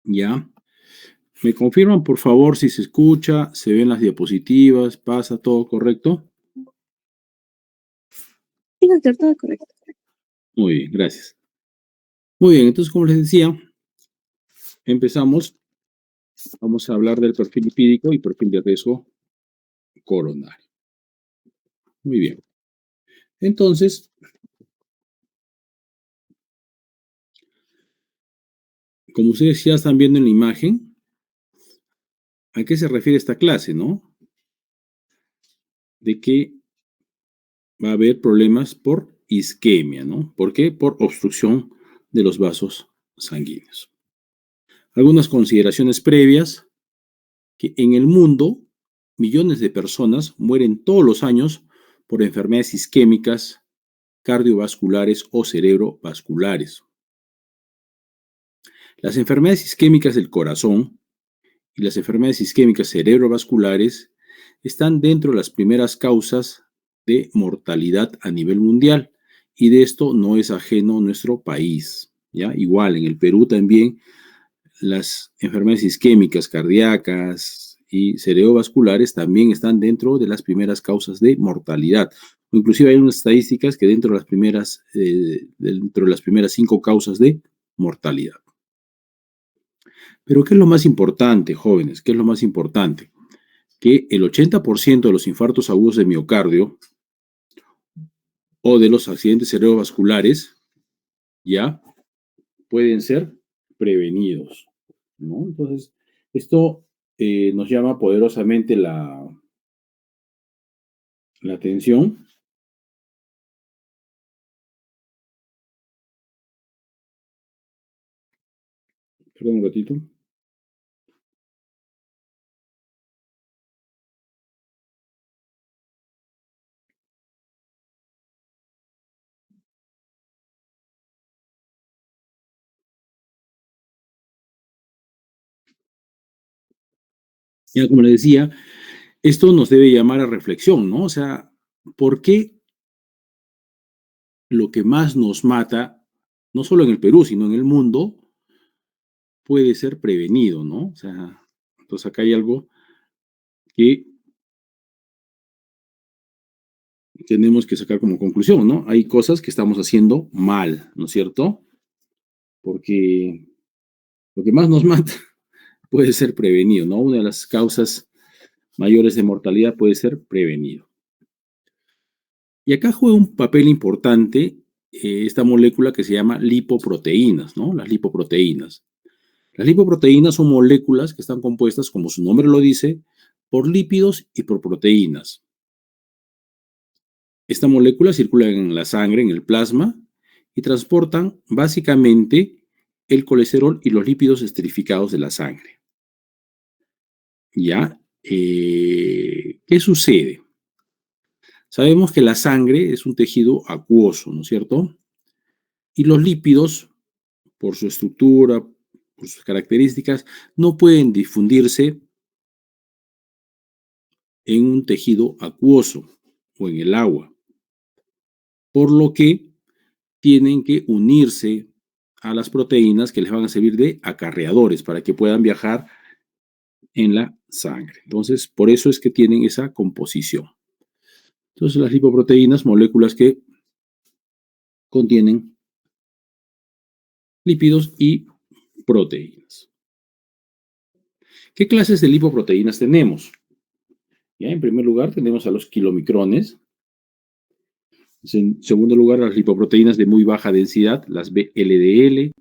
Ya. ¿Me confirman, por favor, si se escucha, se ven las diapositivas, pasa todo correcto? Sí, doctor, todo correcto. Muy bien, gracias. Muy bien, entonces, como les decía, empezamos. Vamos a hablar del perfil lipídico y perfil de riesgo coronario. Muy bien. Entonces, como ustedes ya están viendo en la imagen, ¿a qué se refiere esta clase, no? De que va a haber problemas por isquemia, ¿no? ¿Por qué? Por obstrucción de los vasos sanguíneos. Algunas consideraciones previas, que en el mundo millones de personas mueren todos los años por enfermedades isquémicas, cardiovasculares o cerebrovasculares. Las enfermedades isquémicas del corazón y las enfermedades isquémicas cerebrovasculares están dentro de las primeras causas de mortalidad a nivel mundial, y de esto no es ajeno nuestro país. ¿Ya? Igual en el Perú también las enfermedades isquémicas cardíacas y cerebrovasculares también están dentro de las primeras causas de mortalidad. Inclusive hay unas estadísticas que dentro de las primeras 5 causas de mortalidad. Pero ¿qué es lo más importante, jóvenes? ¿Qué es lo más importante? Que el 80% de los infartos agudos de miocardio o de los accidentes cerebrovasculares ya pueden ser prevenidos, ¿no? Entonces, esto nos llama poderosamente la atención. Perdón un ratito. Ya como le decía, esto nos debe llamar a reflexión, ¿no? O sea, ¿por qué lo que más nos mata, no solo en el Perú, sino en el mundo, puede ser prevenido, ¿no? O sea, entonces acá hay algo que tenemos que sacar como conclusión, ¿no? Hay cosas que estamos haciendo mal, ¿no es cierto? Porque lo que más nos mata puede ser prevenido, ¿no? Una de las causas mayores de mortalidad puede ser prevenido. Y acá juega un papel importante esta molécula que se llama lipoproteínas, ¿no? Las lipoproteínas. Las lipoproteínas son moléculas que están compuestas, como su nombre lo dice, por lípidos y por proteínas. Esta molécula circula en la sangre, en el plasma, y transportan básicamente el colesterol y los lípidos esterificados de la sangre. ¿Ya? ¿Qué sucede? Sabemos que la sangre es un tejido acuoso, ¿no es cierto? Y los lípidos, por su estructura, por sus características, no pueden difundirse en un tejido acuoso o en el agua, por lo que tienen que unirse a las proteínas que les van a servir de acarreadores para que puedan viajar en la sangre. Entonces, por eso es que tienen esa composición. Entonces, las lipoproteínas, moléculas que contienen lípidos y proteínas. ¿Qué clases de lipoproteínas tenemos? Ya, en primer lugar, tenemos a los kilomicrones. En segundo lugar, las lipoproteínas de muy baja densidad, las VLDL.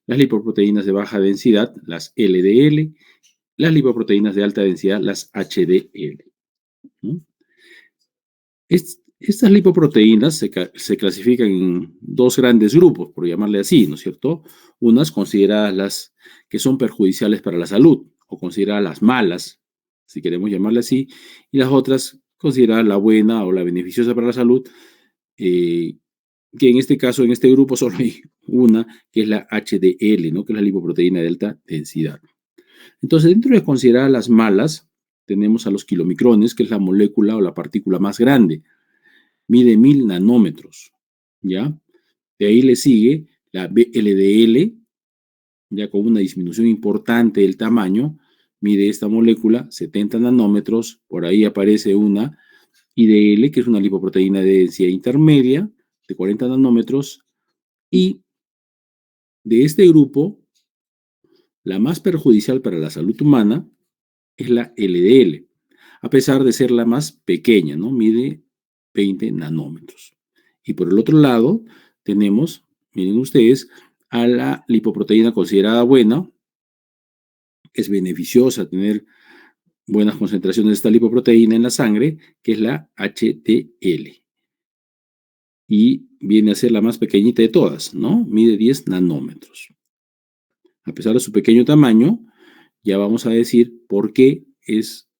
Las lipoproteínas de baja densidad, las LDL. Las lipoproteínas de alta densidad, las HDL. ¿No? Estas lipoproteínas se clasifican en dos grandes grupos, por llamarle así, ¿no es cierto? Unas consideradas las que son perjudiciales para la salud, o consideradas las malas, si queremos llamarle así, y las otras consideradas la buena o la beneficiosa para la salud, que en este caso, en este grupo, solo hay una, que es la HDL, ¿no? Que es la lipoproteína de alta densidad. Entonces, dentro de considerar las malas, tenemos a los kilomicrones, que es la molécula o la partícula más grande. Mide 1000 nanómetros, ¿ya? De ahí le sigue la VLDL, ya con una disminución importante del tamaño, mide esta molécula 70 nanómetros, por ahí aparece una IDL, que es una lipoproteína de densidad intermedia, de 40 nanómetros, y de este grupo, la más perjudicial para la salud humana es la LDL, a pesar de ser la más pequeña, ¿no? Mide 20 nanómetros. Y por el otro lado, tenemos, miren ustedes, a la lipoproteína considerada buena. Es beneficiosa tener buenas concentraciones de esta lipoproteína en la sangre, que es la HDL. Y viene a ser la más pequeñita de todas, ¿no? Mide 10 nanómetros. A pesar de su pequeño tamaño, ya vamos a decir por qué es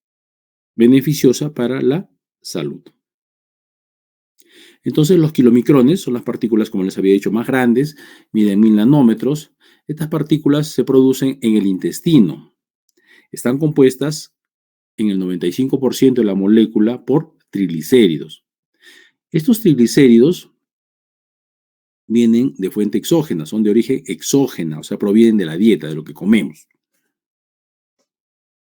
beneficiosa para la salud. Entonces, los kilomicrones son las partículas, como les había dicho, más grandes, miden 1000 nanómetros. Estas partículas se producen en el intestino. Están compuestas en el 95% de la molécula por triglicéridos. Estos triglicéridos vienen de fuente exógena, son de origen exógena, o sea, provienen de la dieta, de lo que comemos.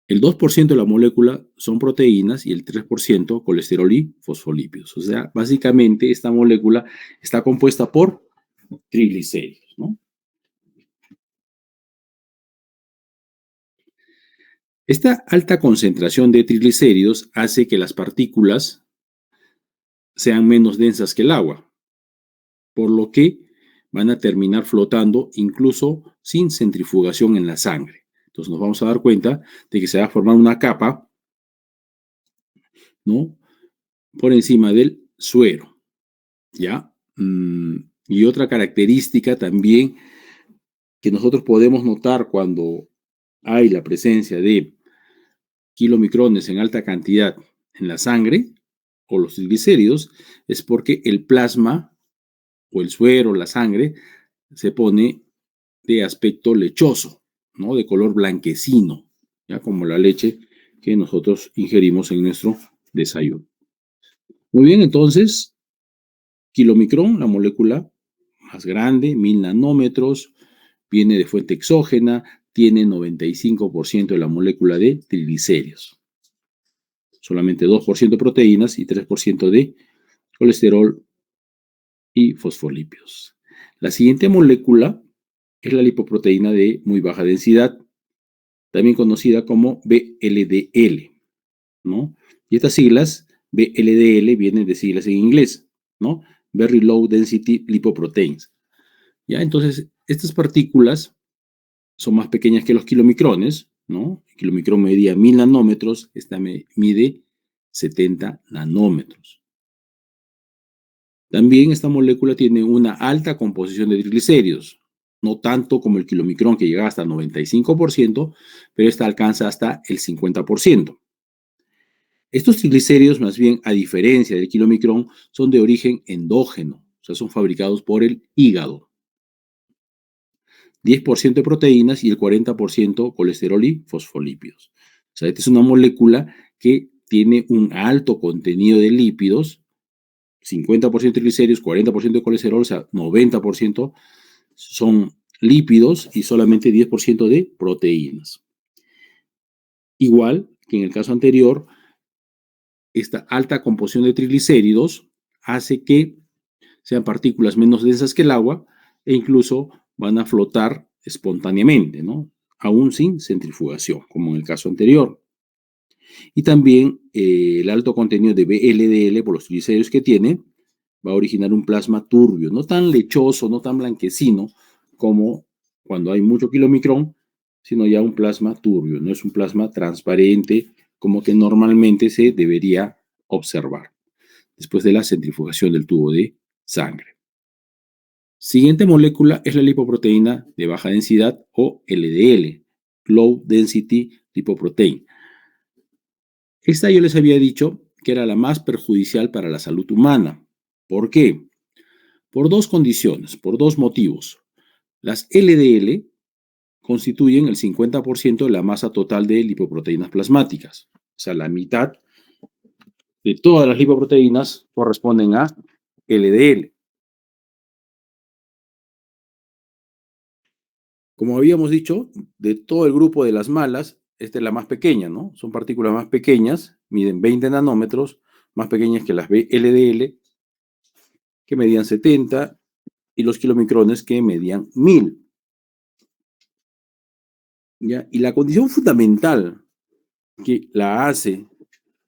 El 2% de la molécula son proteínas y el 3% colesterol y fosfolípidos. O sea, básicamente esta molécula está compuesta por triglicéridos, ¿no? Esta alta concentración de triglicéridos hace que las partículas sean menos densas que el agua, por lo que van a terminar flotando incluso sin centrifugación en la sangre. Entonces nos vamos a dar cuenta de que se va a formar una capa, ¿no? Por encima del suero, ¿ya? Y otra característica también que nosotros podemos notar cuando hay la presencia de kilomicrones en alta cantidad en la sangre o los triglicéridos es porque el plasma o el suero, la sangre, se pone de aspecto lechoso, ¿no? De color blanquecino, ya como la leche que nosotros ingerimos en nuestro desayuno. Muy bien, entonces, kilomicrón, la molécula más grande, 1000 nanómetros, viene de fuente exógena, tiene 95% de la molécula de triglicéridos. Solamente 2% de proteínas y 3% de colesterol y fosfolípidos. La siguiente molécula es la lipoproteína de muy baja densidad, también conocida como VLDL, ¿no? Y estas siglas, VLDL, vienen de siglas en inglés, ¿no? Very Low Density Lipoproteins. ¿Ya? Entonces, estas partículas son más pequeñas que los kilomicrones, ¿no? El kilomicrón medía 1000 nanómetros, esta mide 70 nanómetros. También esta molécula tiene una alta composición de triglicéridos, no tanto como el kilomicrón que llega hasta el 95%, pero esta alcanza hasta el 50%. Estos triglicéridos, más bien, a diferencia del kilomicrón, son de origen endógeno, o sea, son fabricados por el hígado. 10% de proteínas y el 40% colesterol y fosfolípidos. O sea, esta es una molécula que tiene un alto contenido de lípidos, 50% de triglicéridos, 40% de colesterol, o sea, 90% son lípidos y solamente 10% de proteínas. Igual que en el caso anterior, esta alta composición de triglicéridos hace que sean partículas menos densas que el agua e incluso van a flotar espontáneamente, ¿no? Aún sin centrifugación, como en el caso anterior. Y también el alto contenido de VLDL por los triglicéridos que tiene va a originar un plasma turbio, no tan lechoso, no tan blanquecino como cuando hay mucho kilomicrón, sino ya un plasma turbio, no es un plasma transparente como que normalmente se debería observar después de la centrifugación del tubo de sangre. Siguiente molécula es la lipoproteína de baja densidad o LDL, Low Density Lipoprotein. Esta yo les había dicho que era la más perjudicial para la salud humana. ¿Por qué? Por dos condiciones, por dos motivos. Las LDL constituyen el 50% de la masa total de lipoproteínas plasmáticas. O sea, la mitad de todas las lipoproteínas corresponden a LDL. Como habíamos dicho, de todo el grupo de las malas, esta es la más pequeña, ¿no? Son partículas más pequeñas, miden 20 nanómetros, más pequeñas que las LDL, que medían 70, y los kilomicrones, que medían 1000. ¿Ya? Y la condición fundamental que la hace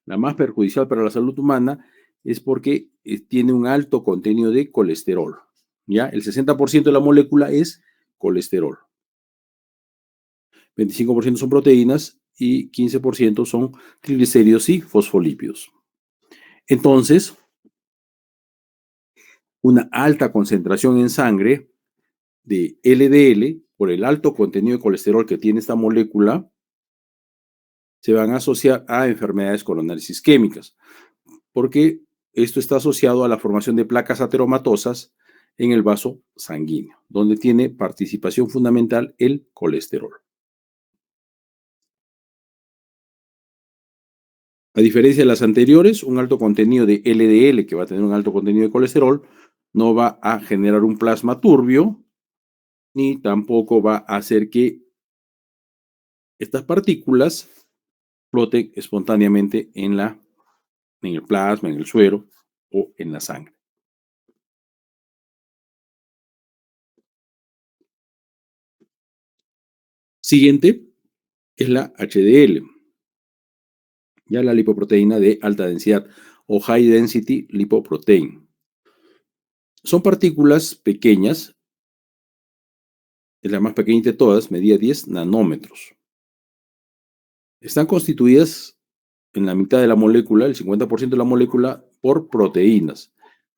la más perjudicial para la salud humana es porque tiene un alto contenido de colesterol. ¿Ya? El 60% de la molécula es colesterol. 25% son proteínas y 15% son triglicéridos y fosfolípidos. Entonces, una alta concentración en sangre de LDL, por el alto contenido de colesterol que tiene esta molécula, se van a asociar a enfermedades coronarias isquémicas, porque esto está asociado a la formación de placas ateromatosas en el vaso sanguíneo, donde tiene participación fundamental el colesterol. A diferencia de las anteriores, un alto contenido de LDL, que va a tener un alto contenido de colesterol, no va a generar un plasma turbio, ni tampoco va a hacer que estas partículas floten espontáneamente en el plasma, en el suero o en la sangre. Siguiente es la HDL, ya la lipoproteína de alta densidad o High Density Lipoprotein. Son partículas pequeñas, es la más pequeñita de todas, medía 10 nanómetros. Están constituidas en la mitad de la molécula, el 50% de la molécula, por proteínas,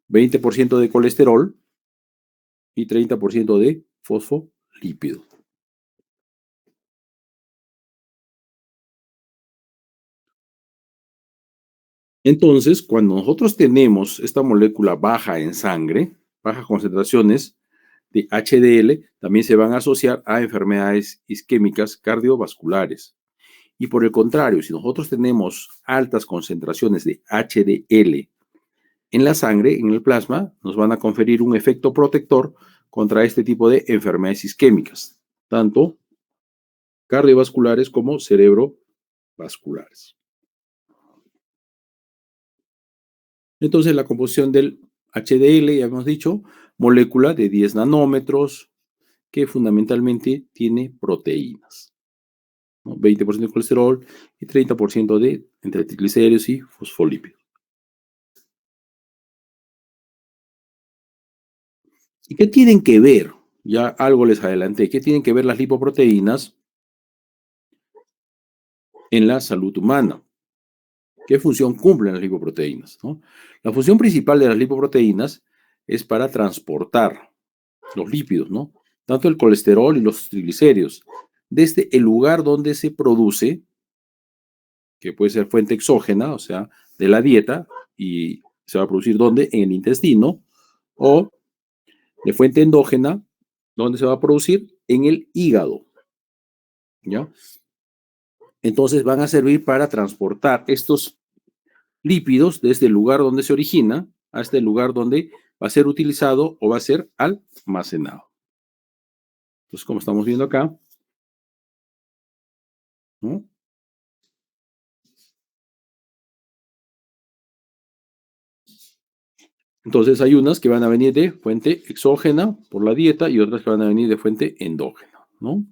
20% de colesterol y 30% de fosfolípido. Entonces, cuando nosotros tenemos esta molécula baja en sangre, bajas concentraciones de HDL, también se van a asociar a enfermedades isquémicas cardiovasculares. Y por el contrario, si nosotros tenemos altas concentraciones de HDL en la sangre, en el plasma, nos van a conferir un efecto protector contra este tipo de enfermedades isquémicas, tanto cardiovasculares como cerebrovasculares. Entonces, la composición del HDL, ya hemos dicho, molécula de 10 nanómetros, que fundamentalmente tiene proteínas, ¿no? 20% de colesterol y 30% de entre triglicéridos y fosfolípidos. ¿Y qué tienen que ver? Ya algo les adelanté. ¿Qué tienen que ver las lipoproteínas en la salud humana? ¿Qué función cumplen las lipoproteínas, ¿no? La función principal de las lipoproteínas es para transportar los lípidos, ¿no? Tanto el colesterol y los triglicéridos, desde el lugar donde se produce, que puede ser fuente exógena, o sea, de la dieta, y se va a producir ¿dónde? En el intestino, o de fuente endógena, donde se va a producir en el hígado, ¿ya? Entonces van a servir para transportar estos lípidos desde el lugar donde se origina hasta el lugar donde va a ser utilizado o va a ser almacenado. Entonces, como estamos viendo acá, ¿no? Entonces hay unas que van a venir de fuente exógena por la dieta y otras que van a venir de fuente endógena, ¿no?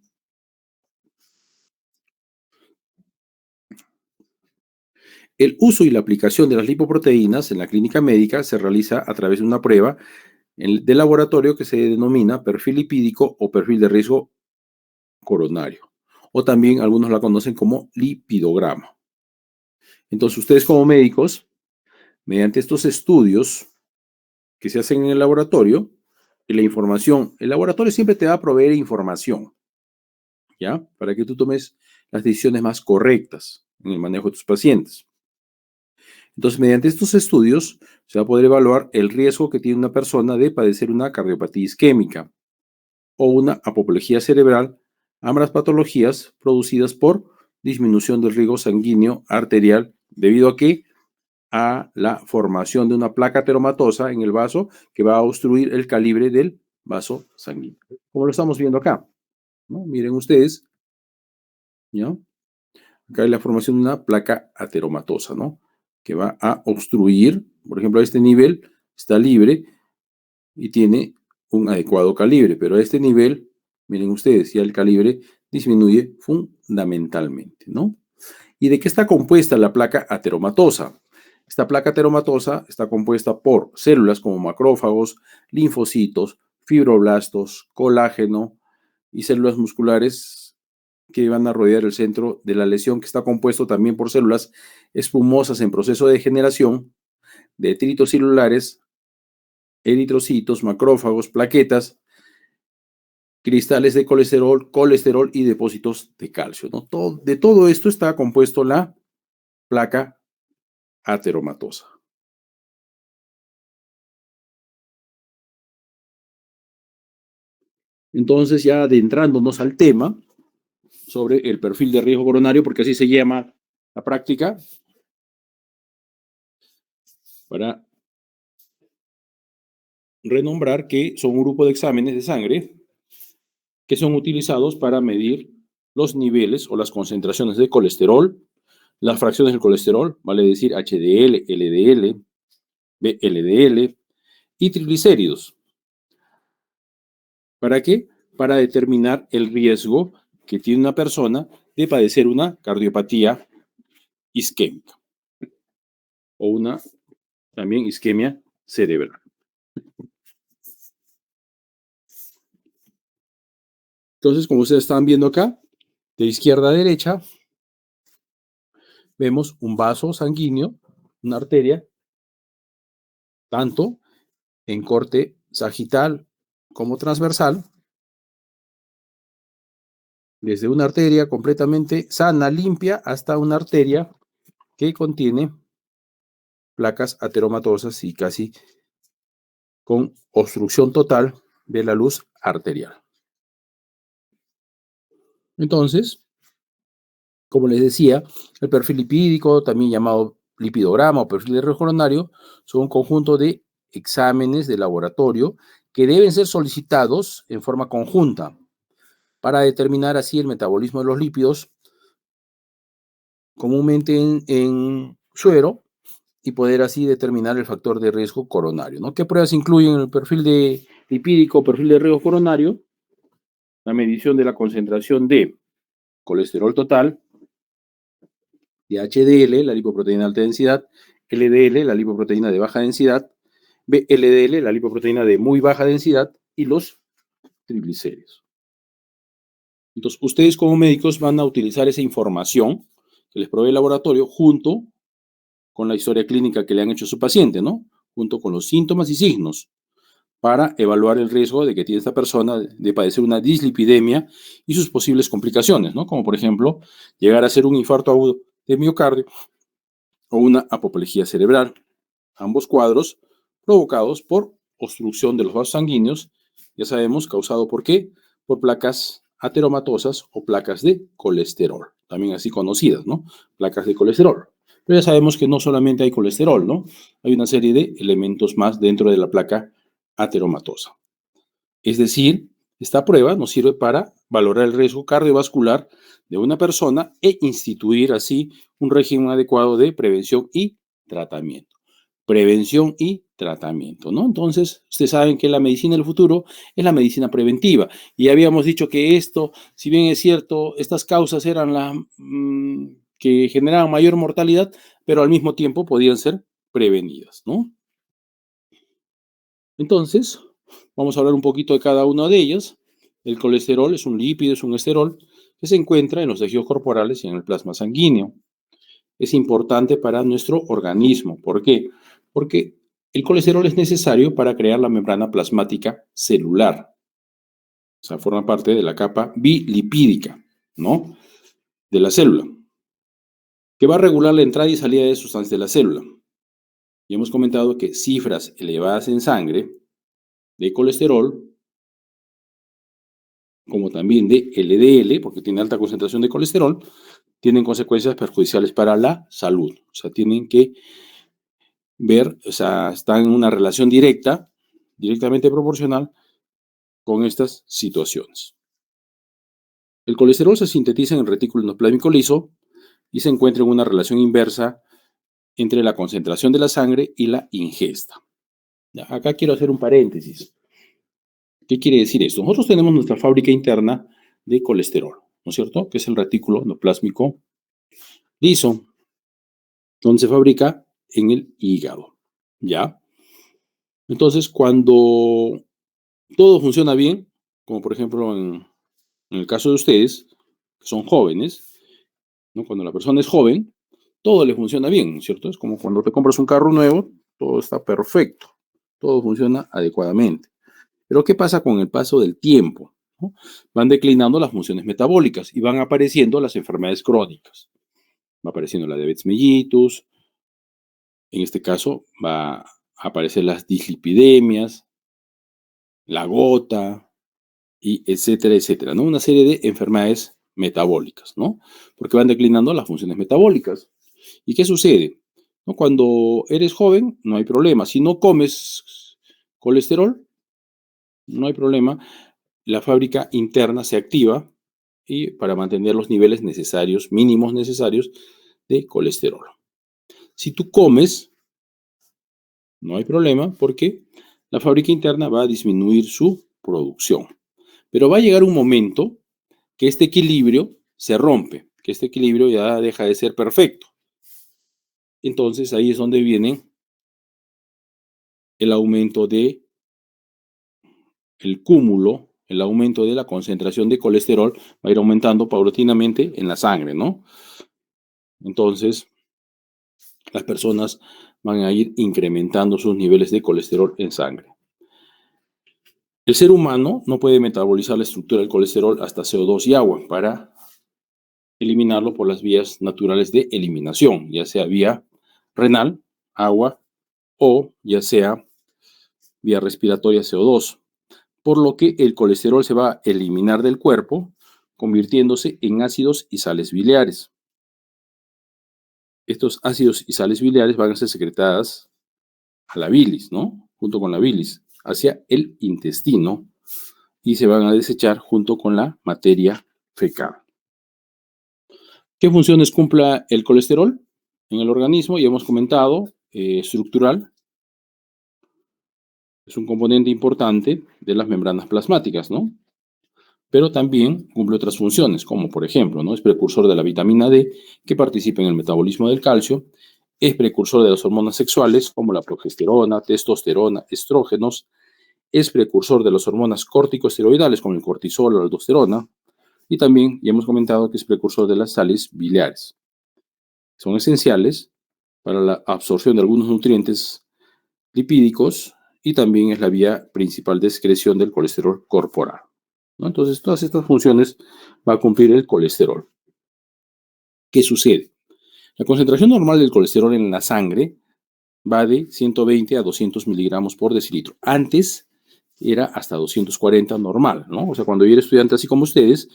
El uso y la aplicación de las lipoproteínas en la clínica médica se realiza a través de una prueba de laboratorio que se denomina perfil lipídico o perfil de riesgo coronario, o también algunos la conocen como lipidograma. Entonces ustedes como médicos, mediante estos estudios que se hacen en el laboratorio, y la información, el laboratorio siempre te va a proveer información, ¿ya? Para que tú tomes las decisiones más correctas en el manejo de tus pacientes. Entonces, mediante estos estudios, se va a poder evaluar el riesgo que tiene una persona de padecer una cardiopatía isquémica o una apoplejía cerebral, ambas patologías producidas por disminución del riego sanguíneo arterial, debido a que a la formación de una placa ateromatosa en el vaso que va a obstruir el calibre del vaso sanguíneo, como lo estamos viendo acá. ¿no? Miren ustedes, ¿ya? Acá hay la formación de una placa ateromatosa, ¿no? Que va a obstruir, por ejemplo, a este nivel está libre y tiene un adecuado calibre, pero a este nivel, miren ustedes, ya el calibre disminuye fundamentalmente, ¿no? ¿Y de qué está compuesta la placa ateromatosa? Esta placa ateromatosa está compuesta por células como macrófagos, linfocitos, fibroblastos, colágeno y células musculares que van a rodear el centro de la lesión, que está compuesto también por células espumosas en proceso de generación, detritos celulares, eritrocitos, macrófagos, plaquetas, cristales de colesterol y depósitos de calcio, ¿no? De todo esto está compuesto la placa ateromatosa. Entonces, ya adentrándonos al tema sobre el perfil de riesgo coronario, porque así se llama la práctica, para renombrar que son un grupo de exámenes de sangre que son utilizados para medir los niveles o las concentraciones de colesterol, las fracciones del colesterol, vale decir HDL, LDL, VLDL y triglicéridos. ¿Para qué? Para determinar el riesgo que tiene una persona de padecer una cardiopatía isquémica o una también isquemia cerebral. Entonces, como ustedes están viendo acá, de izquierda a derecha, vemos un vaso sanguíneo, una arteria, tanto en corte sagital como transversal, desde una arteria completamente sana, limpia, hasta una arteria que contiene placas ateromatosas y casi con obstrucción total de la luz arterial. Entonces, como les decía, el perfil lipídico, también llamado lipidograma o perfil de riesgo coronario, son un conjunto de exámenes de laboratorio que deben ser solicitados en forma conjunta para determinar así el metabolismo de los lípidos, comúnmente en suero, y poder así determinar el factor de riesgo coronario, ¿no? ¿Qué pruebas incluyen el perfil de lipídico, perfil de riesgo coronario? La medición de la concentración de colesterol total, de HDL, la lipoproteína de alta densidad, LDL, la lipoproteína de baja densidad, VLDL, la lipoproteína de muy baja densidad, y los triglicéridos. Entonces, ustedes como médicos van a utilizar esa información que les provee el laboratorio junto con la historia clínica que le han hecho a su paciente, ¿no? Junto con los síntomas y signos para evaluar el riesgo de que tiene esta persona de padecer una dislipidemia y sus posibles complicaciones, ¿no? Como por ejemplo, llegar a ser un infarto agudo de miocardio o una apoplejía cerebral. Ambos cuadros provocados por obstrucción de los vasos sanguíneos, ya sabemos, causado por qué, por placas ateromatosas o placas de colesterol, también así conocidas, ¿no? Placas de colesterol. Pero ya sabemos que no solamente hay colesterol, ¿no? Hay una serie de elementos más dentro de la placa ateromatosa. Es decir, esta prueba nos sirve para valorar el riesgo cardiovascular de una persona e instituir así un régimen adecuado de prevención y tratamiento. Prevención y tratamiento, ¿no? Entonces, ustedes saben que la medicina del futuro es la medicina preventiva. Y habíamos dicho que esto, si bien es cierto, estas causas eran las que generaban mayor mortalidad, pero al mismo tiempo podían ser prevenidas, ¿no? Entonces, vamos a hablar un poquito de cada una de ellas. El colesterol es un lípido, es un esterol que se encuentra en los tejidos corporales y en el plasma sanguíneo. Es importante para nuestro organismo. ¿Por qué? Porque el colesterol es necesario para crear la membrana plasmática celular. O sea, forma parte de la capa bilipídica, ¿no? De la célula, que va a regular la entrada y salida de sustancias de la célula. Y hemos comentado que cifras elevadas en sangre de colesterol, como también de LDL, porque tiene alta concentración de colesterol, tienen consecuencias perjudiciales para la salud. O sea, tienen que ver, o sea, están en una relación directa, directamente proporcional con estas situaciones. El colesterol se sintetiza en el retículo endoplásmico liso y se encuentra en una relación inversa entre la concentración de la sangre y la ingesta. Ya, acá quiero hacer un paréntesis. ¿Qué quiere decir esto? Nosotros tenemos nuestra fábrica interna de colesterol, ¿no es cierto? Que es el retículo endoplásmico liso, donde se fabrica en el hígado, ¿ya? Entonces, cuando todo funciona bien, como por ejemplo en el caso de ustedes, que son jóvenes, ¿no? Cuando la persona es joven, todo le funciona bien, ¿cierto? Es como cuando te compras un carro nuevo, todo está perfecto, todo funciona adecuadamente. Pero ¿qué pasa con el paso del tiempo? ¿No? Van declinando las funciones metabólicas y van apareciendo las enfermedades crónicas. Va apareciendo la diabetes mellitus, en este caso va a aparecer las dislipidemias, la gota, y etcétera, etcétera, ¿no? Una serie de enfermedades metabólicas, ¿no? Porque van declinando las funciones metabólicas. ¿Y qué sucede? ¿No? Cuando eres joven, no hay problema. Si no comes colesterol, no hay problema. La fábrica interna se activa y para mantener los niveles necesarios, mínimos necesarios de colesterol. Si tú comes, no hay problema porque la fábrica interna va a disminuir su producción. Pero va a llegar un momento que este equilibrio se rompe, que este equilibrio ya deja de ser perfecto. Entonces ahí es donde viene el aumento de el cúmulo, el aumento de la concentración de colesterol va a ir aumentando paulatinamente en la sangre, ¿no? Entonces las personas van a ir incrementando sus niveles de colesterol en sangre. El ser humano no puede metabolizar la estructura del colesterol hasta CO2 y agua para eliminarlo por las vías naturales de eliminación, ya sea vía renal, agua, o ya sea vía respiratoria CO2, por lo que el colesterol se va a eliminar del cuerpo, convirtiéndose en ácidos y sales biliares. Estos ácidos y sales biliares van a ser secretadas a la bilis, ¿no? Junto con la bilis, hacia el intestino y se van a desechar junto con la materia fecal. ¿Qué funciones cumple el colesterol en el organismo? Ya hemos comentado, estructural, es un componente importante de las membranas plasmáticas, ¿no? Pero también cumple otras funciones, como por ejemplo, ¿no? Es precursor de la vitamina D, que participa en el metabolismo del calcio, es precursor de las hormonas sexuales, como la progesterona, testosterona, estrógenos, es precursor de las hormonas corticosteroidales, como el cortisol o la aldosterona, y también ya hemos comentado que es precursor de las sales biliares. Son esenciales para la absorción de algunos nutrientes lipídicos y también es la vía principal de excreción del colesterol corporal, ¿no? Entonces, todas estas funciones va a cumplir el colesterol. ¿Qué sucede? La concentración normal del colesterol en la sangre va de 120 a 200 miligramos por decilitro. Antes era hasta 240 normal, ¿no? O sea, cuando yo era estudiante así como ustedes,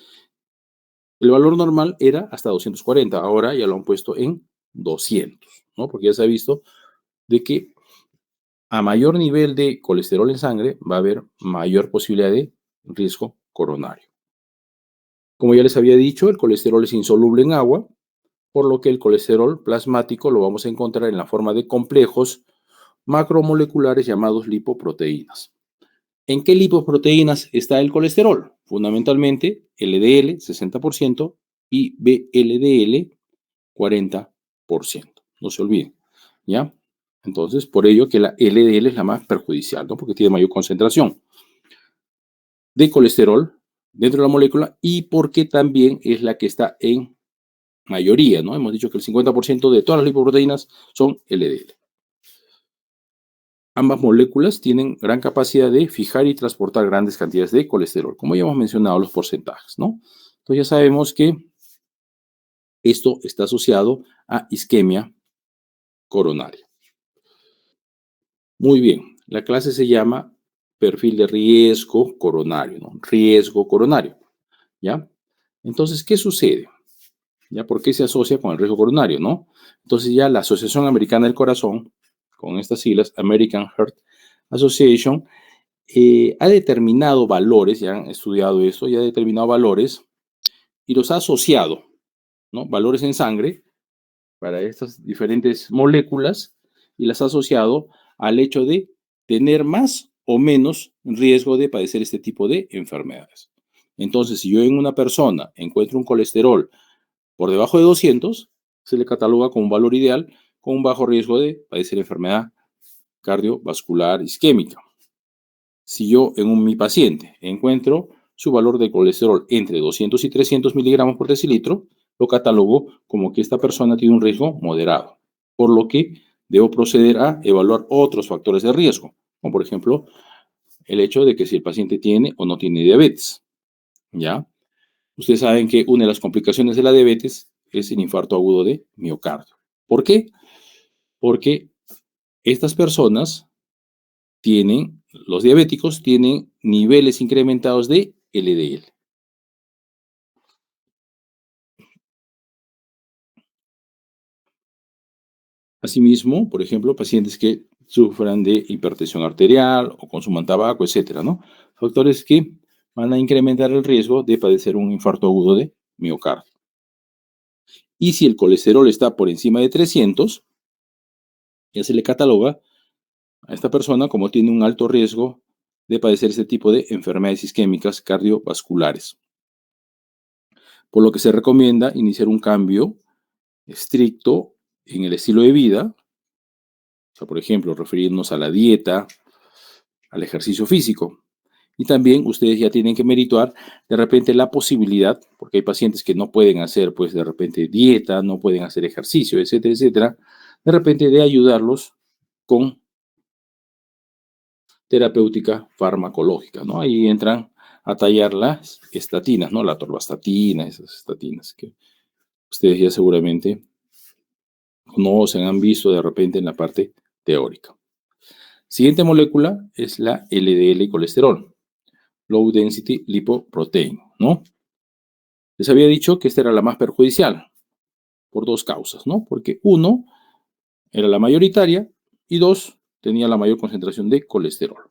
el valor normal era hasta 240. Ahora ya lo han puesto en 200, ¿no? Porque ya se ha visto de que a mayor nivel de colesterol en sangre va a haber mayor posibilidad de riesgo coronario. Como ya les había dicho, el colesterol es insoluble en agua, por lo que el colesterol plasmático lo vamos a encontrar en la forma de complejos macromoleculares llamados lipoproteínas. ¿En qué lipoproteínas está el colesterol? Fundamentalmente LDL 60% y VLDL 40%. No se olviden, ¿ya? Entonces, por ello que la LDL es la más perjudicial, ¿no? Porque tiene mayor concentración de colesterol dentro de la molécula y porque también es la que está en mayoría, ¿no? Hemos dicho que el 50% de todas las lipoproteínas son LDL. Ambas moléculas tienen gran capacidad de fijar y transportar grandes cantidades de colesterol, como ya hemos mencionado los porcentajes, ¿no? Entonces ya sabemos que esto está asociado a isquemia coronaria. Muy bien, la clase se llama perfil de riesgo coronario, ¿no? Riesgo coronario, ¿ya? Entonces, ¿qué sucede? ¿Ya? ¿Por qué se asocia con el riesgo coronario, no? Entonces ya la Asociación Americana del Corazón, con estas siglas, American Heart Association, ha determinado valores, ya han estudiado esto, ya ha determinado valores y los ha asociado, ¿no? Valores en sangre para estas diferentes moléculas y las ha asociado al hecho de tener más o menos riesgo de padecer este tipo de enfermedades. Entonces, si yo en una persona encuentro un colesterol por debajo de 200, se le cataloga como un valor ideal con un bajo riesgo de padecer enfermedad cardiovascular isquémica. Si yo en mi paciente encuentro su valor de colesterol entre 200 y 300 miligramos por decilitro, lo catalogo como que esta persona tiene un riesgo moderado, por lo que debo proceder a evaluar otros factores de riesgo, como por ejemplo el hecho de que si el paciente tiene o no tiene diabetes. ¿Ya? Ustedes saben que una de las complicaciones de la diabetes es el infarto agudo de miocardio. ¿Por qué? Porque estas personas los diabéticos tienen niveles incrementados de LDL. Asimismo, por ejemplo, pacientes que sufran de hipertensión arterial o consuman tabaco, etcétera, ¿no? Factores que van a incrementar el riesgo de padecer un infarto agudo de miocardio. Y si el colesterol está por encima de 300, ya se le cataloga a esta persona como tiene un alto riesgo de padecer este tipo de enfermedades isquémicas cardiovasculares. Por lo que se recomienda iniciar un cambio estricto en el estilo de vida, o sea, por ejemplo, referirnos a la dieta, al ejercicio físico. Y también ustedes ya tienen que merituar de repente la posibilidad, porque hay pacientes que no pueden hacer, pues de repente dieta, no pueden hacer ejercicio, etcétera, etcétera, de repente de ayudarlos con terapéutica farmacológica, ¿no? Ahí entran a tallar las estatinas, ¿no? La torvastatina, esas estatinas que ustedes ya seguramente conocen, han visto de repente en la parte teórica. Siguiente molécula es la LDL y colesterol, Low Density Lipoprotein, ¿no? Les había dicho que esta era la más perjudicial por dos causas, ¿no? Porque uno, era la mayoritaria y dos, tenía la mayor concentración de colesterol.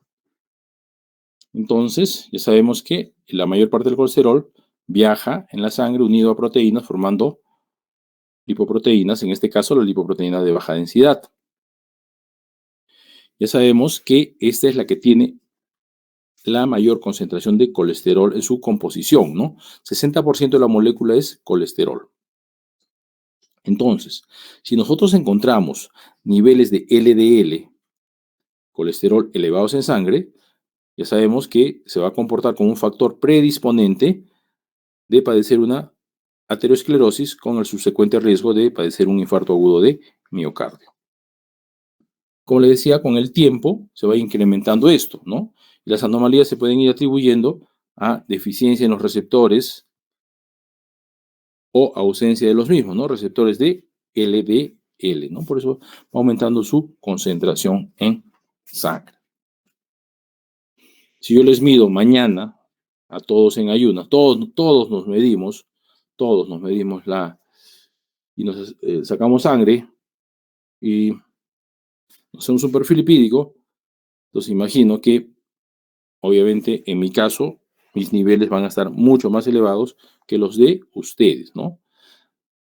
Entonces, ya sabemos que la mayor parte del colesterol viaja en la sangre unido a proteínas formando lipoproteínas, en este caso la lipoproteína de baja densidad. Ya sabemos que esta es la que tiene la mayor concentración de colesterol en su composición, ¿no? 60% de la molécula es colesterol. Entonces, si nosotros encontramos niveles de LDL, colesterol elevados en sangre, ya sabemos que se va a comportar como un factor predisponente de padecer una aterosclerosis con el subsecuente riesgo de padecer un infarto agudo de miocardio. Como les decía, con el tiempo se va incrementando esto, ¿no? Y las anomalías se pueden ir atribuyendo a deficiencia en los receptores o ausencia de los mismos, ¿no? Receptores de LDL, ¿no? Por eso va aumentando su concentración en sangre. Si yo les mido mañana a todos en ayunas, todos nos medimos y nos sacamos sangre y hacemos un perfil lipídico, entonces imagino que obviamente en mi caso mis niveles van a estar mucho más elevados que los de ustedes, ¿no?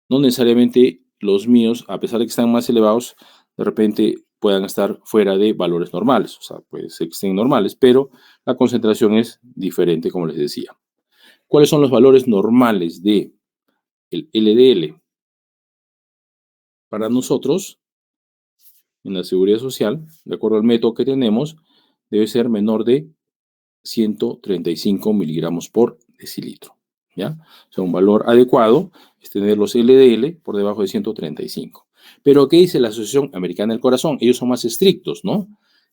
No necesariamente los míos, a pesar de que están más elevados, de repente puedan estar fuera de valores normales, o sea, puede ser que estén normales, pero la concentración es diferente, como les decía. ¿Cuáles son los valores normales de el LDL? Para nosotros, en la seguridad social, de acuerdo al método que tenemos, debe ser menor de 135 miligramos por decilitro, ¿ya? O sea, un valor adecuado es tener los LDL por debajo de 135. Pero, ¿qué dice la Asociación Americana del Corazón? Ellos son más estrictos, ¿no?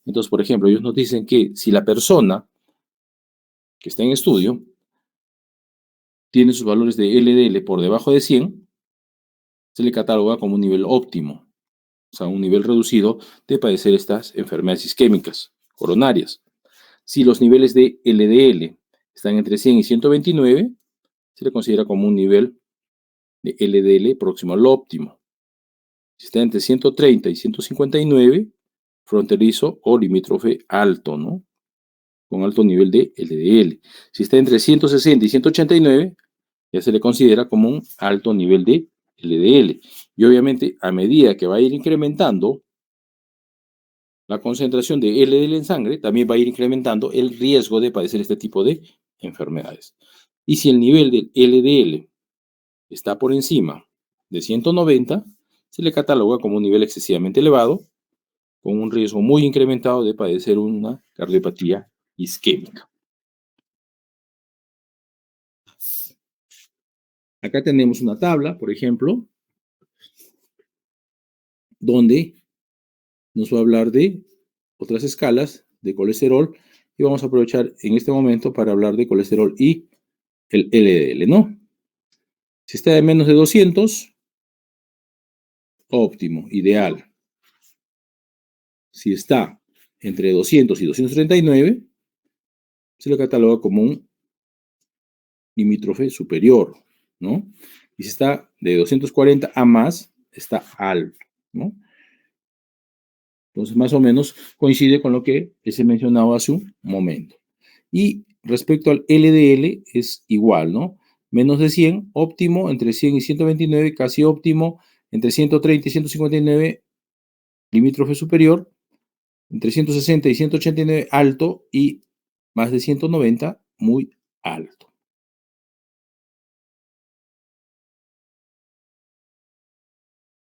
Entonces, por ejemplo, ellos nos dicen que si la persona que está en estudio tiene sus valores de LDL por debajo de 100, se le cataloga como un nivel óptimo, o sea, un nivel reducido de padecer estas enfermedades isquémicas coronarias. Si los niveles de LDL están entre 100 y 129, se le considera como un nivel de LDL próximo al óptimo. Si está entre 130 y 159, fronterizo o limítrofe alto, ¿no? Con alto nivel de LDL. Si está entre 160 y 189, Ya se le considera como un alto nivel de LDL. Y obviamente, a medida que va a ir incrementando la concentración de LDL en sangre, también va a ir incrementando el riesgo de padecer este tipo de enfermedades. Y si el nivel del LDL está por encima de 190, se le cataloga como un nivel excesivamente elevado, con un riesgo muy incrementado de padecer una cardiopatía isquémica. Acá tenemos una tabla, por ejemplo, donde nos va a hablar de otras escalas de colesterol y vamos a aprovechar en este momento para hablar de colesterol y el LDL, ¿no? Si está de menos de 200, óptimo, ideal. Si está entre 200 y 239, se le cataloga como un limítrofe superior, ¿no? Y si está de 240 a más, está alto, ¿no? Entonces, más o menos coincide con lo que se mencionaba hace un momento. Y respecto al LDL es igual, ¿no? Menos de 100, óptimo, entre 100 y 129, casi óptimo, entre 130 y 159, limítrofe superior, entre 160 y 189, alto, y más de 190, muy alto.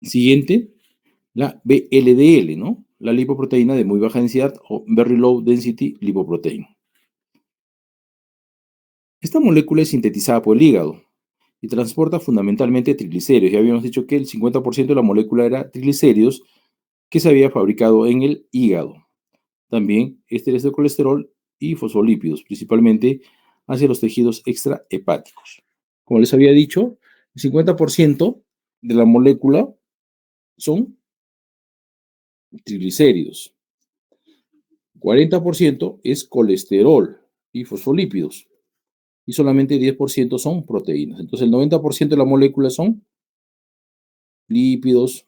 Siguiente, la VLDL, ¿no? La lipoproteína de muy baja densidad o Very Low Density Lipoprotein. Esta molécula es sintetizada por el hígado y transporta fundamentalmente triglicéridos. Ya habíamos dicho que el 50% de la molécula era triglicéridos que se había fabricado en el hígado. También ésteres de colesterol y fosfolípidos, principalmente hacia los tejidos extrahepáticos. Como les había dicho, el 50% de la molécula son triglicéridos. 40% es colesterol y fosfolípidos. Y solamente 10% son proteínas. Entonces el 90% de la molécula son lípidos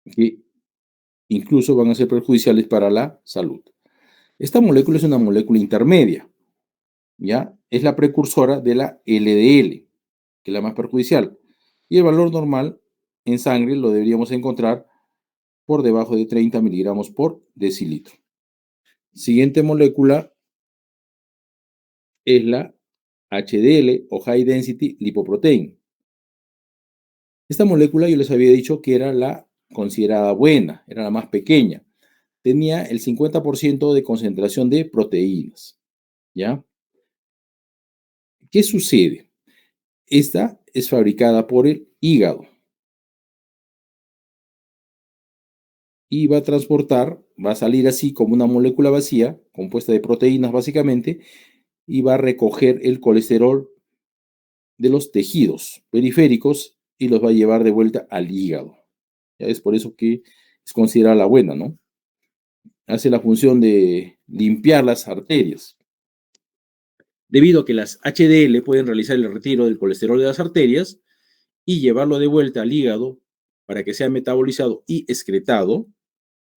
que incluso van a ser perjudiciales para la salud. Esta molécula es una molécula intermedia, ¿ya? Es la precursora de la LDL, que es la más perjudicial. Y el valor normal en sangre lo deberíamos encontrar por debajo de 30 miligramos por decilitro. Siguiente molécula es la HDL o High Density Lipoprotein. Esta molécula yo les había dicho que era la considerada buena, era la más pequeña. Tenía el 50% de concentración de proteínas, ¿ya? ¿Qué sucede? Esta es fabricada por el hígado y va a transportar, va a salir así como una molécula vacía, compuesta de proteínas básicamente, y va a recoger el colesterol de los tejidos periféricos y los va a llevar de vuelta al hígado. Ya es por eso que es considerada la buena, ¿no? Hace la función de limpiar las arterias. Debido a que las HDL pueden realizar el retiro del colesterol de las arterias y llevarlo de vuelta al hígado para que sea metabolizado y excretado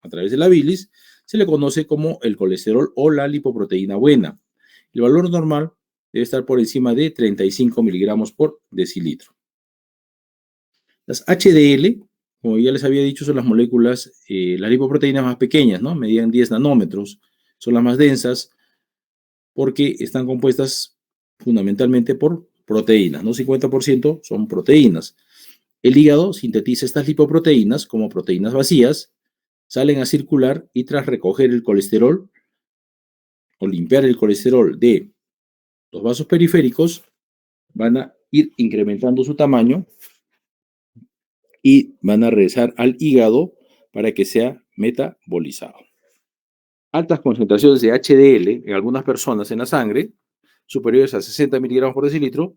a través de la bilis, se le conoce como el colesterol o la lipoproteína buena. El valor normal debe estar por encima de 35 miligramos por decilitro. Las HDL, como ya les había dicho, son las moléculas, las lipoproteínas más pequeñas, ¿no? Medían 10 nanómetros, son las más densas porque están compuestas fundamentalmente por proteínas, ¿no? 50% son proteínas. El hígado sintetiza estas lipoproteínas como proteínas vacías, salen a circular y tras recoger el colesterol o limpiar el colesterol de los vasos periféricos, van a ir incrementando su tamaño y van a regresar al hígado para que sea metabolizado. Altas concentraciones de HDL en algunas personas en la sangre, superiores a 60 miligramos por decilitro,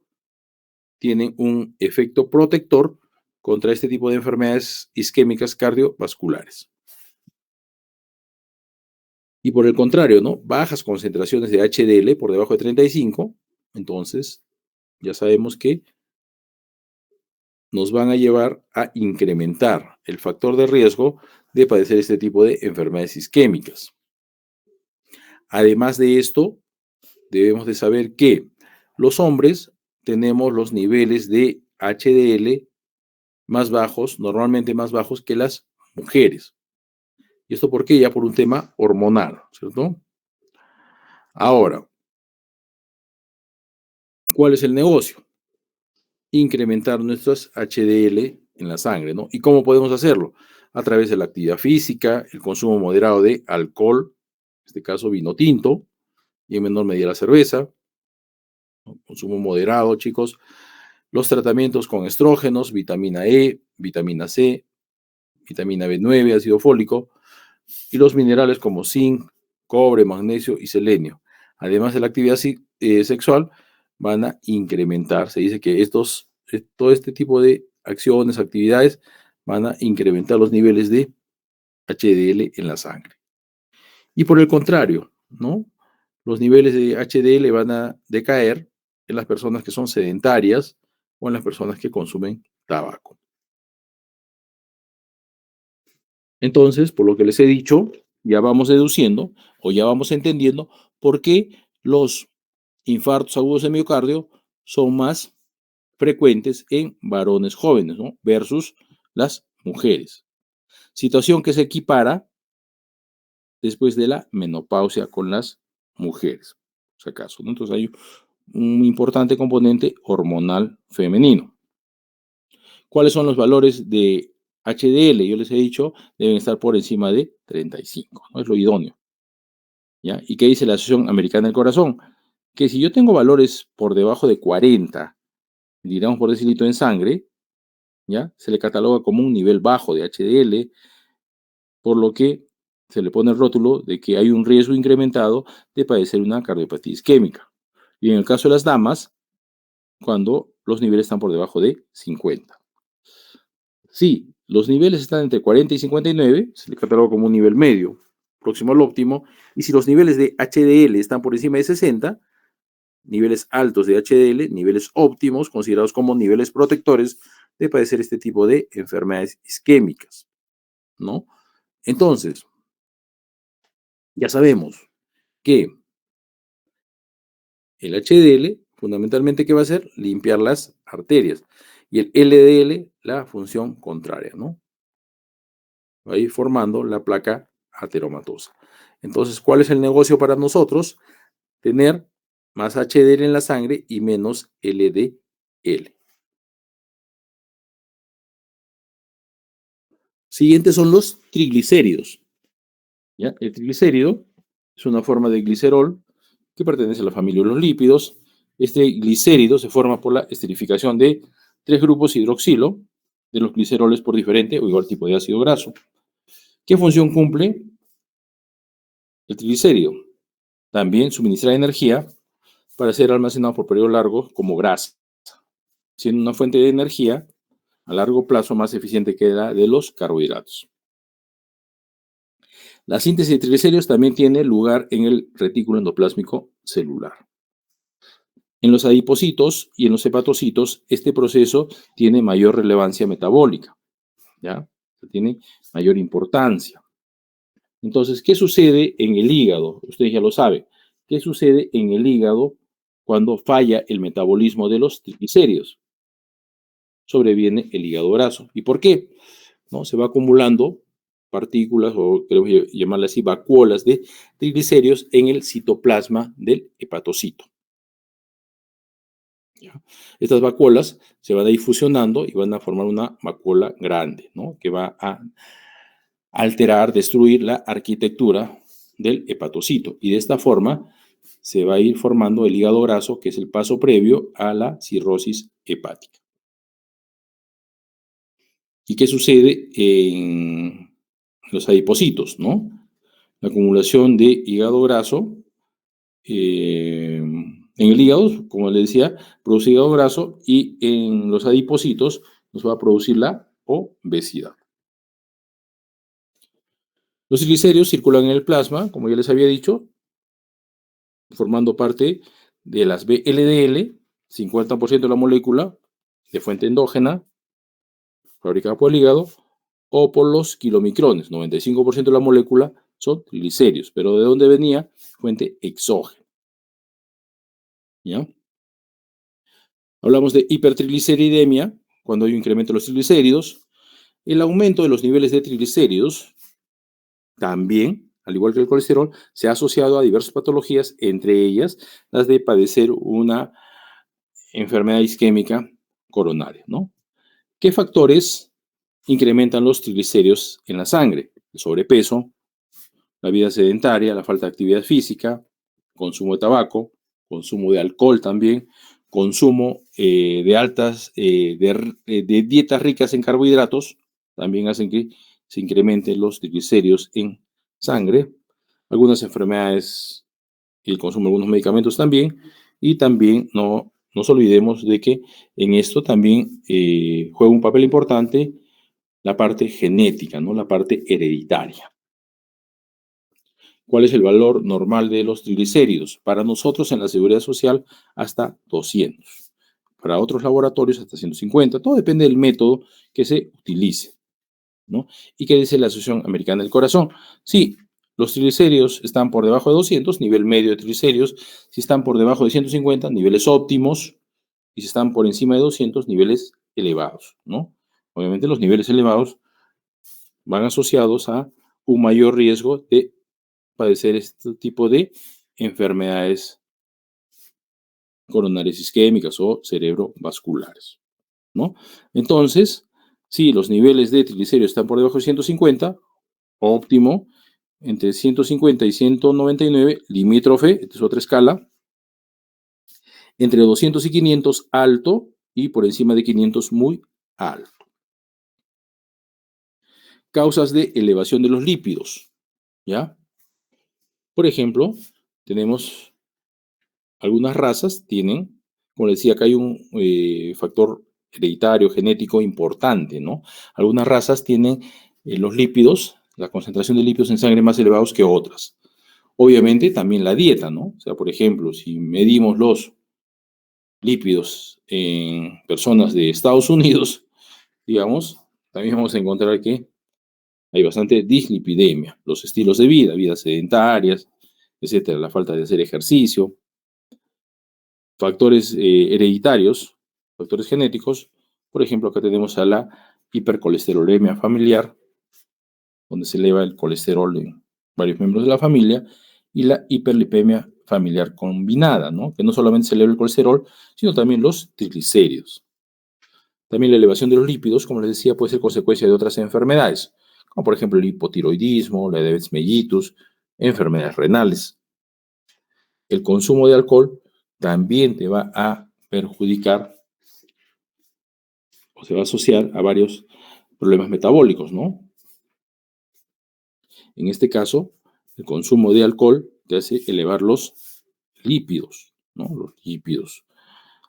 tienen un efecto protector contra este tipo de enfermedades isquémicas cardiovasculares. Y por el contrario, ¿no? Bajas concentraciones de HDL por debajo de 35, entonces ya sabemos que nos van a llevar a incrementar el factor de riesgo de padecer este tipo de enfermedades isquémicas. Además de esto, debemos de saber que Los hombres tenemos los niveles de HDL más bajos, normalmente más bajos que las mujeres. ¿Y esto por qué? Ya por un tema hormonal, ¿cierto? Ahora, ¿cuál es el negocio? Incrementar nuestras HDL en la sangre, ¿no? ¿Y cómo podemos hacerlo? A través de la actividad física, el consumo moderado de alcohol, en este caso vino tinto, y en menor medida la cerveza, ¿no? Consumo moderado, chicos. Los tratamientos con estrógenos, vitamina E, vitamina C, vitamina B9, ácido fólico, y los minerales como zinc, cobre, magnesio y selenio. Además de la actividad sexual, van a incrementar. Se dice que todo este tipo de acciones, actividades, van a incrementar los niveles de HDL en la sangre. Y por el contrario, ¿no? Los niveles de HDL van a decaer en las personas que son sedentarias o en las personas que consumen tabaco. Entonces, por lo que les he dicho, ya vamos deduciendo o ya vamos entendiendo por qué los infartos agudos de miocardio son más frecuentes en varones jóvenes, ¿no? Versus las mujeres. Situación que se equipara después de la menopausia con las mujeres, si acaso, ¿no? Entonces hay un importante componente hormonal femenino. ¿Cuáles son los valores de HDL? Yo les he dicho, deben estar por encima de 35, ¿no? Es lo idóneo. ¿Ya? ¿Y qué dice la Asociación Americana del Corazón? Que si yo tengo valores por debajo de 40, digamos por decilitro en sangre, ¿ya? Se le cataloga como un nivel bajo de HDL, por lo que se le pone el rótulo de que hay un riesgo incrementado de padecer una cardiopatía isquémica. Y en el caso de las damas, cuando los niveles están por debajo de 50. Si los niveles están entre 40 y 59, se le cataloga como un nivel medio, próximo al óptimo. Y si los niveles de HDL están por encima de 60, niveles altos de HDL, niveles óptimos, considerados como niveles protectores de padecer este tipo de enfermedades isquémicas, ¿no? Entonces, ya sabemos que el HDL, fundamentalmente, ¿qué va a hacer? Limpiar las arterias. Y el LDL, la función contraria, ¿no? Va a ir formando la placa ateromatosa. Entonces, ¿cuál es el negocio para nosotros? Tener más HDL en la sangre y menos LDL. Siguientes son los triglicéridos. ¿Ya? El triglicérido es una forma de glicerol que pertenece a la familia de los lípidos. Este glicérido se forma por la esterificación de tres grupos hidroxilo de los gliceroles por diferente o igual tipo de ácido graso. ¿Qué función cumple el triglicérido? También suministrar energía para ser almacenado por periodos largos como grasa, siendo una fuente de energía a largo plazo más eficiente que la de los carbohidratos. La síntesis de triglicéridos también tiene lugar en el retículo endoplásmico celular. En los adipocitos y en los hepatocitos, este proceso tiene mayor relevancia metabólica, ¿ya? Tiene mayor importancia. Entonces, ¿qué sucede en el hígado? Ustedes ya lo saben. ¿Qué sucede en el hígado cuando falla el metabolismo de los triglicéridos? Sobreviene el hígado graso. ¿Y por qué? ¿No? Se va acumulando partículas, o queremos llamarlas así, vacuolas de triglicéridos en el citoplasma del hepatocito. ¿Ya? Estas vacuolas se van a ir fusionando y van a formar una vacuola grande, ¿no? Que va a alterar, destruir la arquitectura del hepatocito. Y de esta forma se va a ir formando el hígado graso, que es el paso previo a la cirrosis hepática. ¿Y qué sucede en los adipocitos, no? La acumulación de hígado graso en el hígado, como les decía, produce hígado graso y en los adipocitos nos va a producir la obesidad. Los triglicéridos circulan en el plasma, como ya les había dicho, formando parte de las VLDL, 50% de la molécula de fuente endógena, fabricada por el hígado, o por los kilomicrones, 95% de la molécula son triglicéridos, pero ¿de dónde venía? Fuente exógena. ¿Ya? Hablamos de hipertrigliceridemia, cuando hay un incremento de los triglicéridos. El aumento de los niveles de triglicéridos también, al igual que el colesterol, se ha asociado a diversas patologías, entre ellas las de padecer una enfermedad isquémica coronaria, ¿no? ¿Qué factores incrementan los triglicéridos en la sangre? El sobrepeso, la vida sedentaria, la falta de actividad física, consumo de tabaco, consumo de alcohol también, consumo de dietas ricas en carbohidratos, también hacen que se incrementen los triglicéridos en sangre, algunas enfermedades y el consumo de algunos medicamentos también, y también no nos olvidemos de que en esto también juega un papel importante la parte genética, ¿no? La parte hereditaria. ¿Cuál es el valor normal de los triglicéridos? Para nosotros en la seguridad social hasta 200. Para otros laboratorios hasta 150. Todo depende del método que se utilice, ¿no? ¿Y qué dice la Asociación Americana del Corazón? Sí, los triglicéridos están por debajo de 200, nivel medio de triglicéridos. Si están por debajo de 150, niveles óptimos. Y si están por encima de 200, niveles elevados, ¿no? Obviamente los niveles elevados van asociados a un mayor riesgo de padecer este tipo de enfermedades coronarias isquémicas o cerebrovasculares, ¿no? Entonces, si los niveles de triglicéridos están por debajo de 150, óptimo, entre 150 y 199, limítrofe, esta es otra escala, entre 200 y 500, alto, y por encima de 500, muy alto. Causas de elevación de los lípidos, ¿ya? Por ejemplo, tenemos algunas razas tienen, como les decía, acá hay un factor hereditario, genético importante, ¿no? Algunas razas tienen los lípidos, la concentración de lípidos en sangre más elevados que otras. Obviamente también la dieta, ¿no? O sea, por ejemplo, si medimos los lípidos en personas de Estados Unidos, digamos, también vamos a encontrar que hay bastante dislipidemia, los estilos de vida, vidas sedentarias, etcétera, la falta de hacer ejercicio, factores hereditarios, factores genéticos. Por ejemplo, acá tenemos a la hipercolesterolemia familiar, donde se eleva el colesterol en varios miembros de la familia, y la hiperlipemia familiar combinada, ¿no? Que no solamente se eleva el colesterol, sino también los triglicéridos. También la elevación de los lípidos, como les decía, puede ser consecuencia de otras enfermedades, como por ejemplo el hipotiroidismo, la diabetes mellitus, enfermedades renales. El consumo de alcohol también te va a perjudicar o se va a asociar a varios problemas metabólicos, ¿no? En este caso, el consumo de alcohol te hace elevar los lípidos, ¿no? Los lípidos.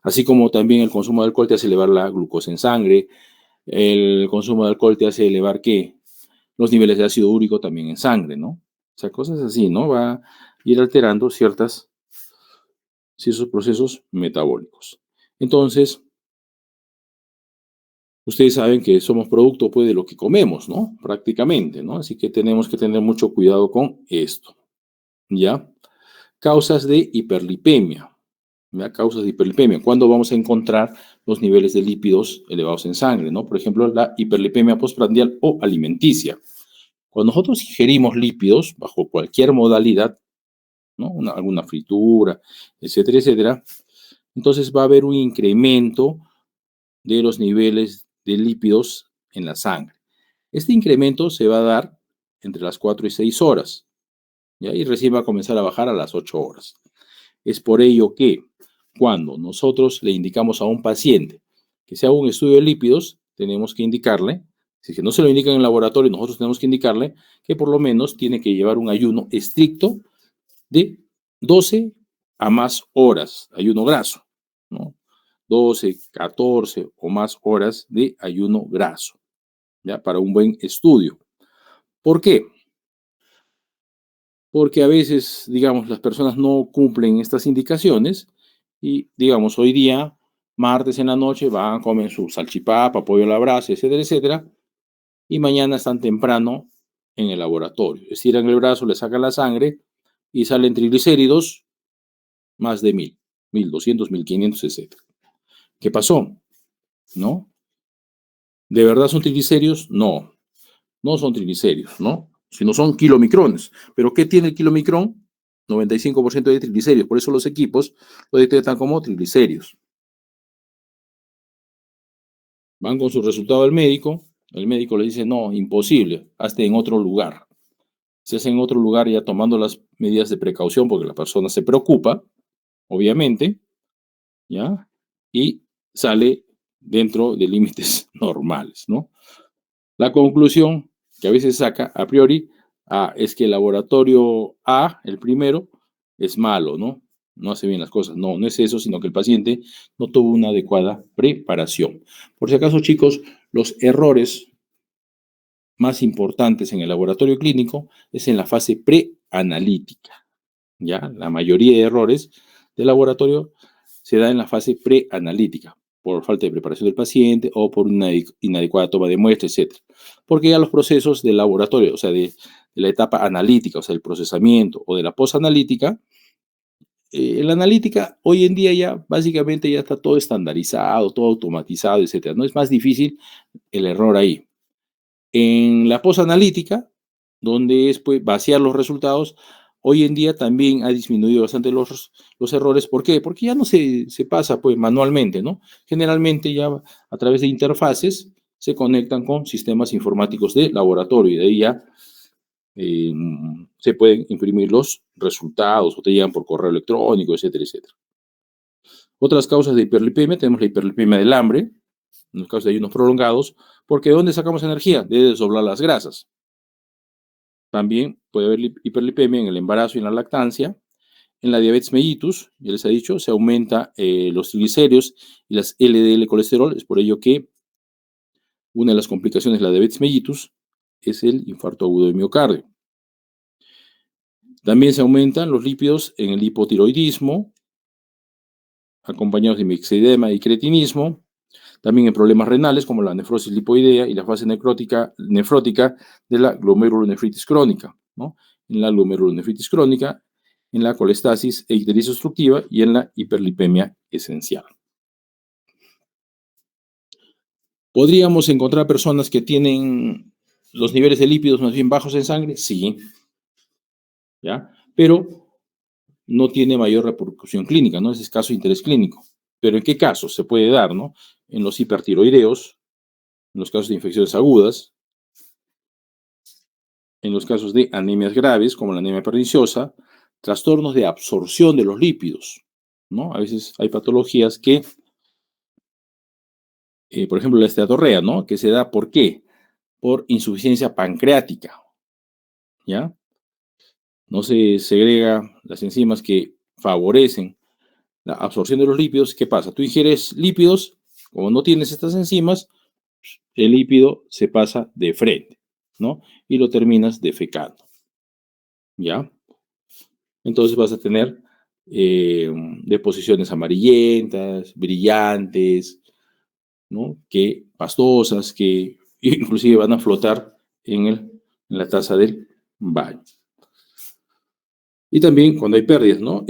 Así como también el consumo de alcohol te hace elevar la glucosa en sangre, el consumo de alcohol te hace elevar, ¿qué? Los niveles de ácido úrico también en sangre, ¿no? O sea, cosas así, ¿no? Va a ir alterando ciertos procesos metabólicos. Entonces, ustedes saben que somos producto pues, de lo que comemos, ¿no? Prácticamente, ¿no? Así que tenemos que tener mucho cuidado con esto, ¿ya? Causas de hiperlipemia, ¿ya? Causas de hiperlipemia. ¿Cuándo vamos a encontrar los niveles de lípidos elevados en sangre, ¿no? Por ejemplo, la hiperlipemia postprandial o alimenticia. Cuando nosotros ingerimos lípidos, bajo cualquier modalidad, ¿no? Alguna fritura, etcétera, etcétera, entonces va a haber un incremento de los niveles de lípidos en la sangre. Este incremento se va a dar entre las 4 y 6 horas, ¿ya? Y recién va a comenzar a bajar a las 8 horas. Es por ello que cuando nosotros le indicamos a un paciente que se haga un estudio de lípidos, tenemos que indicarle, si es que no se lo indican en el laboratorio, nosotros tenemos que indicarle que por lo menos tiene que llevar un ayuno estricto de 12 a más horas, ayuno graso, ¿no? 12, 14 o más horas de ayuno graso, ¿ya? Para un buen estudio. ¿Por qué? Porque a veces, digamos, las personas no cumplen estas indicaciones y, digamos, hoy día, martes en la noche, van, comen su salchipapa, pollo a la brasa, etcétera, etcétera, y mañana están temprano en el laboratorio. Estiran el brazo, le sacan la sangre y salen triglicéridos más de 1000, 1200, 1500, etcétera. ¿Qué pasó? ¿No? ¿De verdad son triglicéridos? No, no son triglicéridos, ¿no? Sino son kilomicrones. ¿Pero qué tiene el kilomicrón? 95% de triglicéridos. Por eso los equipos lo detectan como triglicéridos. Van con su resultado al médico, el médico le dice, no, imposible, hazte en otro lugar. Se hace en otro lugar ya tomando las medidas de precaución porque la persona se preocupa, obviamente, ¿ya? Y sale dentro de límites normales, ¿no? La conclusión que a veces saca a priori es que el laboratorio A, el primero, es malo, ¿no? No hace bien las cosas. No, no es eso, sino que el paciente no tuvo una adecuada preparación. Por si acaso, chicos, los errores más importantes en el laboratorio clínico es en la fase preanalítica. ¿Ya? La mayoría de errores del laboratorio se da en la fase preanalítica, por falta de preparación del paciente o por una inadecuada toma de muestra, etc. Porque ya los procesos del laboratorio, o sea, de la etapa analítica, o sea, el procesamiento o de la posanalítica, en la analítica hoy en día ya básicamente ya está todo estandarizado, todo automatizado, etc. No es más difícil el error ahí. En la posanalítica, donde es pues, vaciar los resultados, hoy en día también ha disminuido bastante los errores. ¿Por qué? Porque ya no se pasa pues, manualmente, ¿no? Generalmente ya a través de interfaces se conectan con sistemas informáticos de laboratorio y de ahí ya se pueden imprimir los resultados o te llegan por correo electrónico, etcétera, etcétera. Otras causas de hiperlipemia, tenemos la hiperlipemia del hambre, en los casos de ayunos prolongados, porque ¿de dónde sacamos energía? De desdoblar las grasas. También puede haber hiperlipemia en el embarazo y en la lactancia. En la diabetes mellitus, ya les he dicho, se aumenta los triglicéridos y las LDL colesterol. Es por ello que una de las complicaciones de la diabetes mellitus es el infarto agudo de miocardio. También se aumentan los lípidos en el hipotiroidismo, acompañados de mixedema y cretinismo. También en problemas renales como la nefrosis lipoidea y la fase nefrótica de la glomerulonefritis crónica, ¿no? En la glomerulonefritis crónica, en la colestasis e ictericia obstructiva y en la hiperlipemia esencial. ¿Podríamos encontrar personas que tienen los niveles de lípidos más bien bajos en sangre? Sí, ¿ya? Pero no tiene mayor repercusión clínica, ¿no? Es escaso interés clínico. ¿Pero en qué casos se puede dar, no? En los hipertiroideos, en los casos de infecciones agudas, en los casos de anemias graves, como la anemia perniciosa, trastornos de absorción de los lípidos, ¿no? A veces hay patologías que, por ejemplo, la esteatorrea, ¿no? Que se da, ¿por qué? Por insuficiencia pancreática, ¿ya? No se segrega las enzimas que favorecen la absorción de los lípidos. ¿Qué pasa? Tú ingieres lípidos, como no tienes estas enzimas, el lípido se pasa de frente, ¿no? Y lo terminas defecando, ¿ya? Entonces vas a tener deposiciones amarillentas, brillantes, ¿no? Que pastosas, que inclusive van a flotar en la taza del baño. Y también cuando hay pérdidas, ¿no?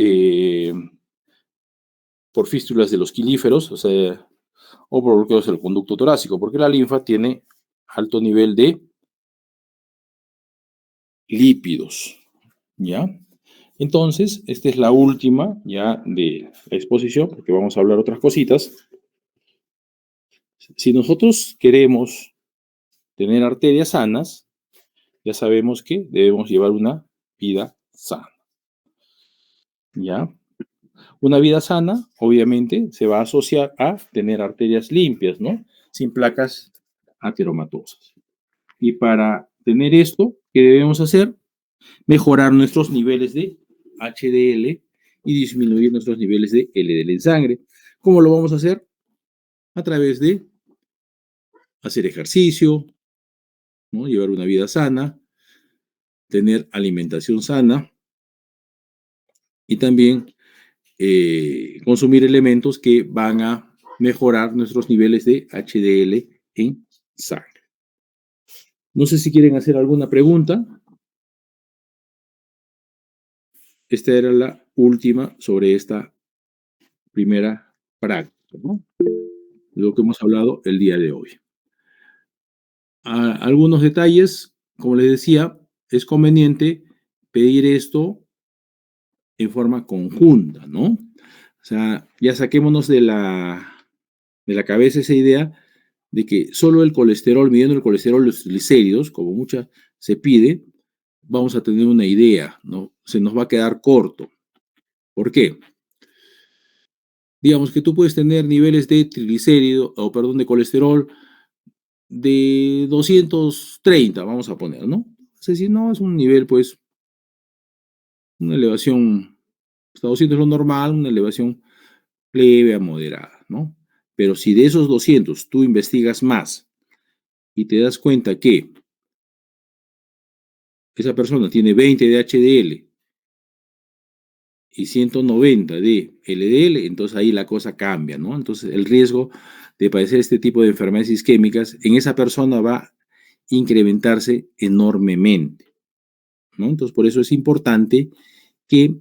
Por fístulas de los quilíferos, o sea, o por bloqueos del conducto torácico, porque la linfa tiene alto nivel de lípidos, ¿ya? Entonces, esta es la última ya de la exposición, porque vamos a hablar otras cositas. Si nosotros queremos tener arterias sanas, ya sabemos que debemos llevar una vida sana, ¿ya? Una vida sana, obviamente, se va a asociar a tener arterias limpias, ¿no? Sin placas ateromatosas. Y para tener esto, ¿qué debemos hacer? Mejorar nuestros niveles de HDL y disminuir nuestros niveles de LDL en sangre. ¿Cómo lo vamos a hacer? A través de hacer ejercicio, ¿no? Llevar una vida sana, tener alimentación sana y también consumir elementos que van a mejorar nuestros niveles de HDL en sangre. No sé si quieren hacer alguna pregunta. Esta era la última sobre esta primera práctica. ¿no? Lo que hemos hablado el día de hoy. Algunos detalles, como les decía, es conveniente pedir esto en forma conjunta, ¿no? O sea, ya saquémonos de la cabeza esa idea de que solo el colesterol, midiendo el colesterol, los triglicéridos, como mucha se pide, vamos a tener una idea, ¿no? Se nos va a quedar corto. ¿Por qué? Digamos que tú puedes tener niveles de triglicéridos, o perdón, de colesterol de 230, vamos a poner, ¿no? Es decir, no, es un nivel, pues, una elevación, hasta 200 es lo normal, una elevación leve a moderada, ¿no? Pero si de esos 200 tú investigas más y te das cuenta que esa persona tiene 20 de HDL y 190 de LDL, entonces ahí la cosa cambia, ¿no? Entonces el riesgo de padecer este tipo de enfermedades isquémicas en esa persona va a incrementarse enormemente, ¿no? Entonces por eso es importante que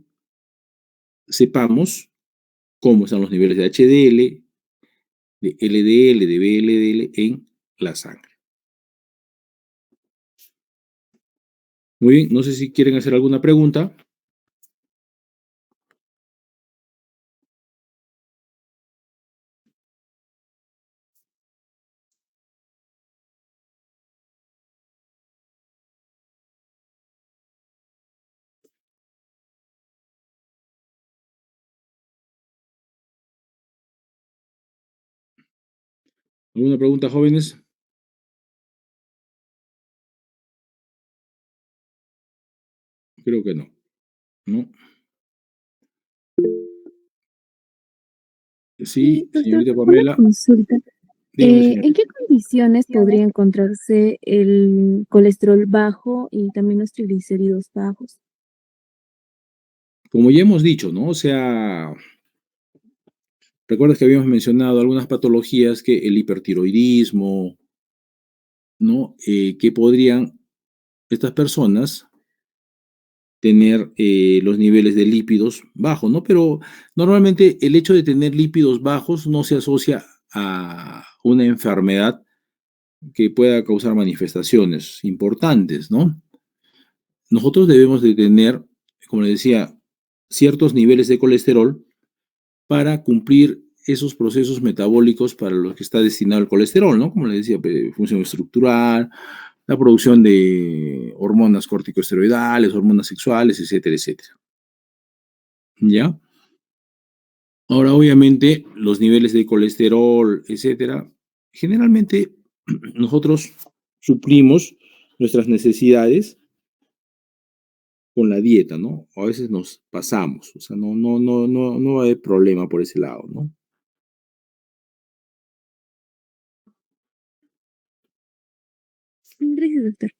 sepamos cómo están los niveles de HDL, de LDL, de VLDL en la sangre. Muy bien, no sé si quieren hacer alguna pregunta. ¿Alguna pregunta, jóvenes? Creo que no. ¿No? Y Sí, doctor, señorita una Pamela, consulta. dígame, ¿En señorita. qué condiciones podría encontrarse el colesterol bajo y también los triglicéridos bajos? Como ya hemos dicho, ¿no? O sea, recuerdas que habíamos mencionado algunas patologías que el hipertiroidismo, ¿no? Que podrían estas personas tener los niveles de lípidos bajos, ¿no? Pero normalmente el hecho de tener lípidos bajos no se asocia a una enfermedad que pueda causar manifestaciones importantes, ¿no? Nosotros debemos de tener, como les decía, ciertos niveles de colesterol para cumplir esos procesos metabólicos para los que está destinado el colesterol, ¿no? Como les decía, función estructural, la producción de hormonas corticosteroidales, hormonas sexuales, etcétera, etcétera. ¿Ya? Ahora, obviamente, los niveles de colesterol, etcétera, generalmente nosotros suplimos nuestras necesidades con la dieta, ¿no? A veces nos pasamos, o sea, no va a haber problema por ese lado, ¿no? Gracias, doctor.